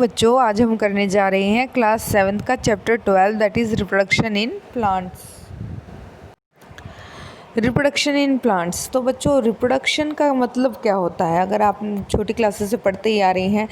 बच्चों, आज हम करने जा रहे हैं क्लास 7 का chapter 12 that is reproduction in plants. Reproduction in plants. तो बच्चों, रिप्रोडक्शन का मतलब क्या होता है? अगर आप छोटी क्लासेस से पढ़ते ही आ रहे हैं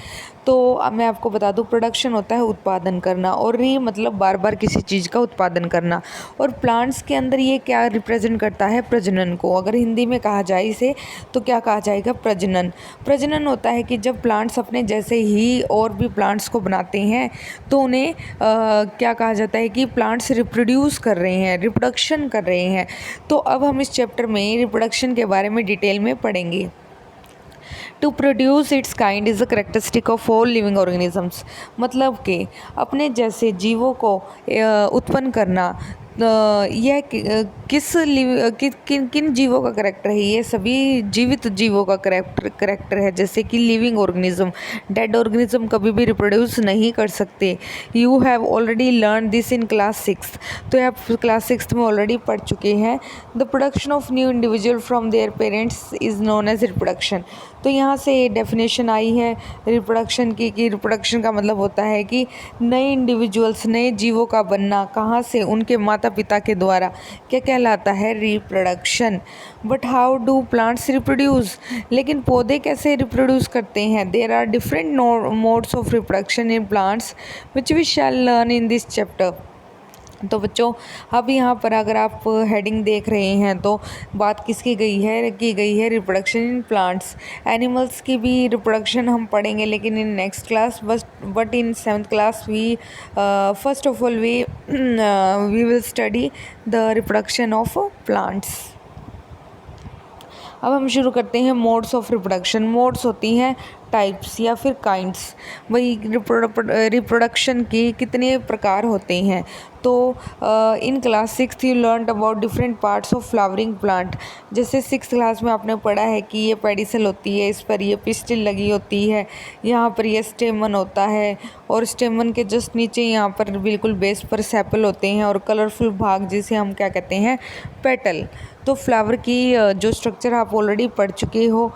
तो मैं आपको बता दूं, प्रोडक्शन होता है उत्पादन करना, और री मतलब बार बार किसी चीज़ का उत्पादन करना। और प्लांट्स के अंदर ये क्या रिप्रेजेंट करता है? प्रजनन को। अगर हिंदी में कहा जाए इसे तो क्या कहा जाएगा? प्रजनन। प्रजनन होता है कि जब प्लांट्स अपने जैसे ही और भी प्लांट्स को बनाते हैं तो उन्हें क्या कहा जाता है कि प्लांट्स रिप्रोड्यूस कर रहे हैं, रिप्रोडक्शन कर रहे हैं। तो अब हम इस चैप्टर में रिप्रोडक्शन के बारे में डिटेल में पढ़ेंगे। To produce its kind is a characteristic of all living organisms. मतलब कि अपने जैसे जीवों को उत्पन्न करना, यह किन किन जीवों का करेक्टर है? ये सभी जीवित जीवों का करेक्टर है। जैसे कि लिविंग ऑर्गेनिज्म, डेड ऑर्गेनिज्म कभी भी रिप्रोड्यूस नहीं कर सकते। You have already learn this in class 6। तो आप क्लास 6 में ऑलरेडी पढ़ चुके हैं। The production of new individual from their parents is known as reproduction. तो यहाँ से डेफिनेशन आई है रिप्रोडक्शन की, कि रिप्रोडक्शन का मतलब होता है कि नए इंडिविजुअल्स, नए जीवों का बनना। कहाँ से? उनके माता पिता के द्वारा। क्या कहलाता है? Reproduction. But how do plants reproduce? लेकिन पौधे कैसे रिप्रोड्यूस करते हैं? There are different modes of reproduction in plants which we shall learn in this chapter. तो बच्चों, अब यहाँ पर अगर आप हेडिंग देख रहे हैं तो बात किसकी की गई है रिप्रोडक्शन इन प्लांट्स। एनिमल्स की भी रिप्रोडक्शन हम पढ़ेंगे, लेकिन in next class. But in 7th class we first of all we will study the reproduction of plants. अब हम शुरू करते हैं मोड्स ऑफ रिप्रोडक्शन। मोड्स होती हैं टाइप्स या फिर काइंड्स। वही रिप्रोडक्शन के कितने प्रकार होते हैं। तो in class 6 you learn about different parts of flowering plant. जैसे 6th क्लास में आपने पढ़ा है कि ये पेडिसल होती है, इस पर ये पिस्टिल लगी होती है, यहाँ पर ये स्टेमन होता है, और स्टेमन के जस्ट नीचे यहाँ पर बिल्कुल बेस पर सेपल होते हैं, और कलरफुल भाग जिसे हम क्या कहते हैं? पेटल। तो फ्लावर की जो स्ट्रक्चर आप ऑलरेडी पढ़ चुके हो।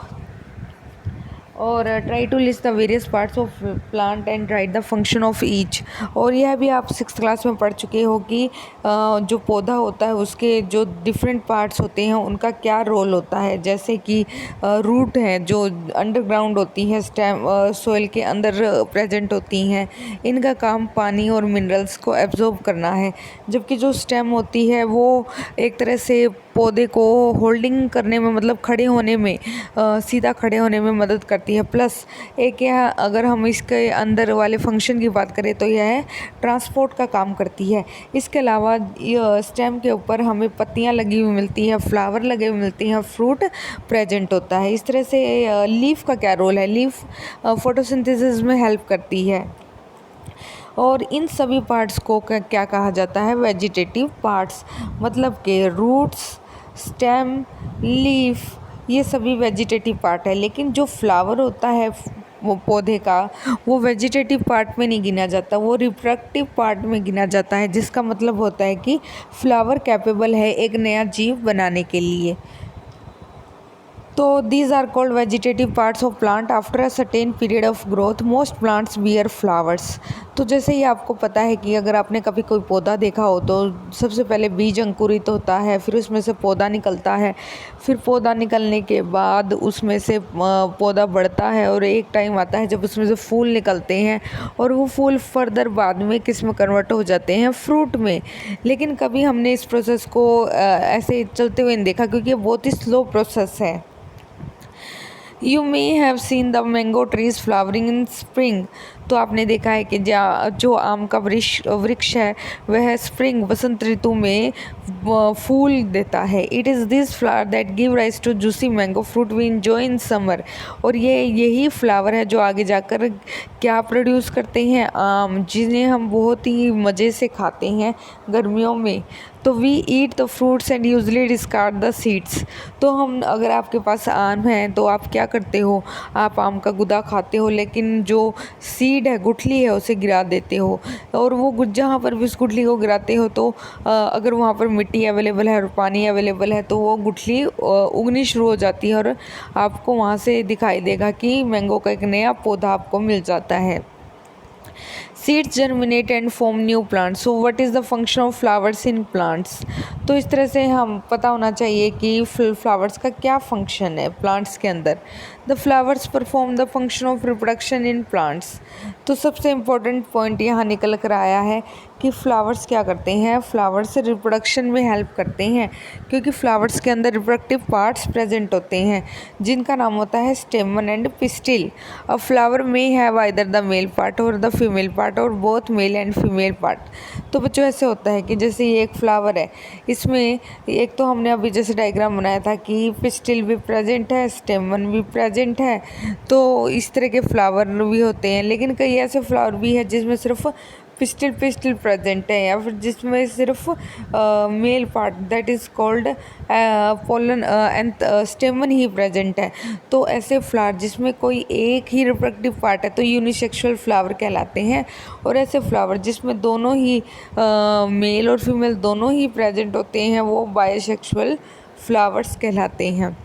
और try to list the various parts of plant and write the function of each. और यह भी आप 6th क्लास में पढ़ चुके हो कि जो पौधा होता है उसके जो डिफरेंट पार्ट्स होते हैं उनका क्या रोल होता है। जैसे कि रूट हैं जो अंडरग्राउंड होती हैं, स्टेम सोइल के अंदर प्रेजेंट होती हैं, इनका काम पानी और मिनरल्स को एब्जॉर्ब करना है। जबकि जो स्टेम होती है वो एक तरह से पौधे को होल्डिंग करने में, मतलब खड़े होने में, सीधा खड़े होने में मदद करती है। प्लस एक यह, अगर हम इसके अंदर वाले फंक्शन की बात करें तो यह है ट्रांसपोर्ट का काम करती है। इसके अलावा स्टेम के ऊपर हमें पत्तियां लगी हुई मिलती हैं, फ्लावर लगे हुए मिलती हैं, फ्रूट प्रेजेंट होता है। इस तरह से लीफ का क्या रोल है? लीफ फोटोसिंथेसिस में हेल्प करती है। और इन सभी पार्ट्स को क्या कहा जाता है? Vegetative parts. मतलब कि रूट्स, स्टेम, लीफ, ये सभी वेजिटेटिव पार्ट है। लेकिन जो फ्लावर होता है वो पौधे का, वो वेजिटेटिव पार्ट में नहीं गिना जाता, वो रिप्रोडक्टिव पार्ट में गिना जाता है। जिसका मतलब होता है कि फ्लावर कैपेबल है एक नया जीव बनाने के लिए। तो these are called vegetative parts of plant. After a certain period of growth, most plants bear flowers. तो जैसे ही आपको पता है कि अगर आपने कभी कोई पौधा देखा हो तो सबसे पहले बीज अंकुरित होता है, फिर उसमें से पौधा निकलता है, फिर पौधा निकलने के बाद उसमें से पौधा बढ़ता है, और एक टाइम आता है जब उसमें से फूल निकलते हैं, और वो फूल फर्दर बाद में किस में कन्वर्ट हो जाते हैं? फ्रूट में। लेकिन कभी हमने इस प्रोसेस को ऐसे चलते हुए नहीं देखा, क्योंकि ये बहुत ही स्लो प्रोसेस है। You may have seen the mango trees flowering in spring. तो आपने देखा है कि जो आम का वृक्ष है वह स्प्रिंग, बसंत ऋतु में फूल देता है। It is this flower that give rise to juicy mango fruit we enjoy in summer. और यही फ्लावर है जो आगे जाकर क्या प्रोड्यूस करते हैं? आम, जिन्हें हम बहुत ही मज़े से खाते हैं गर्मियों में। तो we eat the fruits and usually discard the seeds. तो हम, अगर आपके पास आम है तो आप क्या करते हो? आप आम का गुदा खाते हो, लेकिन जो सीड है, गुठली है, उसे गिरा देते हो। और वो जहाँ पर भी उस गुठली को गिराते हो तो अगर वहाँ पर मिट्टी अवेलेबल है और पानी अवेलेबल है तो वो गुठली उगनी शुरू हो जाती है, और आपको वहाँ से दिखाई देगा कि मैंगो का एक नया पौधा आपको मिल जाता है। Seeds germinate and form new plants. So what is the function of flowers in plants. तो इस तरह से हम पता होना चाहिए कि फ्लावर्स का क्या फंक्शन है प्लांट्स के अंदर। The flowers perform the function of reproduction in plants. तो सबसे इम्पोर्टेंट पॉइंट यहाँ निकल कर आया है कि फ्लावर्स क्या करते हैं, फ्लावर्स रिप्रोडक्शन में हेल्प करते हैं, क्योंकि फ्लावर्स के अंदर रिप्रोडक्टिव पार्ट्स प्रेजेंट होते हैं जिनका नाम होता है stamen and pistil. A flower में have either the male part और द फीमेल पार्ट और both male and female part. तो बच्चों ऐसे होता है कि जैसे ये एक फ्लावर है, इसमें एक तो हमने अभी जैसे डायग्राम बनाया था कि पिस्टिल भी प्रेजेंट है, स्टेमन भी प्रेजेंट है। तो इस तरह के फ्लावर भी होते हैं, लेकिन कई ऐसे फ्लावर भी है जिसमें सिर्फ पिस्टिल प्रेजेंट है, या फिर जिसमें सिर्फ male part that is called pollen and स्टेमन he present है। तो ऐसे फ्लावर जिसमें कोई एक ही रिप्रोडक्टिव पार्ट है तो यूनिसेक्सुअल फ्लावर कहलाते हैं, और ऐसे फ्लावर जिसमें दोनों ही मेल और फीमेल दोनों ही प्रेजेंट होते हैं वो बायसेक्सुअल फ्लावर्स कहलाते हैं।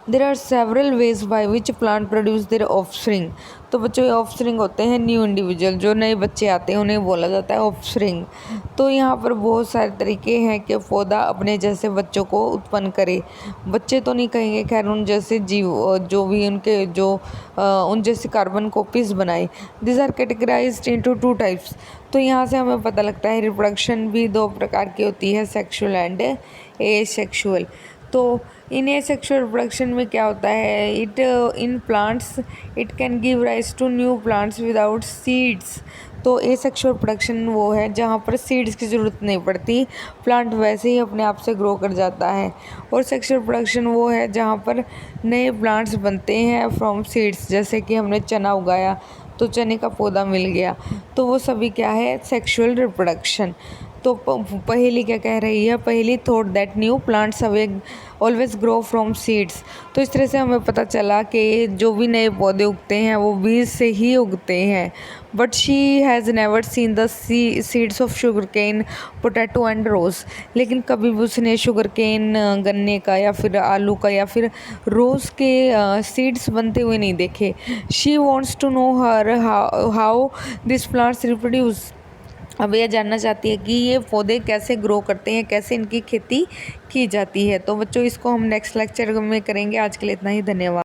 There are several ways by which plant produce their offspring. तो बच्चों ये ऑफस्प्रिंग होते हैं न्यू इंडिविजुअल, जो नए बच्चे आते हैं उन्हें बोला जाता है ऑफस्प्रिंग। तो यहाँ पर बहुत सारे तरीके हैं कि पौधा अपने जैसे बच्चों को उत्पन्न करे। बच्चे तो नहीं कहेंगे, खैर उन जैसे जीव जो भी उनके जो उन जैसे कार्बन कॉपीज बनाए। This are categorized into 2 types. तो यहाँ से हमें पता लगता है रिप्रोडक्शन भी 2 प्रकार की होती है, सेक्सुअल एंड एसेक्सुअल। तो इन एसेक्सुअल रिप्रोडक्शन में क्या होता है, it in plants it can give rise to new plants without seeds. तो एसेक्सुअल प्रोडक्शन वो है जहाँ पर सीड्स की ज़रूरत नहीं पड़ती, प्लांट वैसे ही अपने आप से ग्रो कर जाता है। और सेक्सुअल प्रोडक्शन वो है जहाँ पर नए प्लांट्स बनते हैं फ्रॉम सीड्स, जैसे कि हमने चना उगाया तो चने का पौधा मिल गया, तो वो सभी क्या है, सेक्सुअल रिप्रोडक्शन। तो पहेली क्या कह रही है, पहेली thought that new plants always grow from seeds. तो इस तरह से हमें पता चला कि जो भी नए पौधे उगते हैं वो बीज से ही उगते हैं। But she has never seen the seeds of sugar cane, potato and rose. लेकिन कभी भी उसने शुगर केन गन्ने का या फिर आलू का या फिर रोज़ के सीड्स बनते हुए नहीं देखे। She wants to know her how this plants reproduce. अब यह जानना चाहती है कि ये पौधे कैसे ग्रो करते हैं, कैसे इनकी खेती की जाती है। तो बच्चों इसको हम नेक्स्ट लेक्चर में करेंगे। आज के लिए इतना ही, धन्यवाद।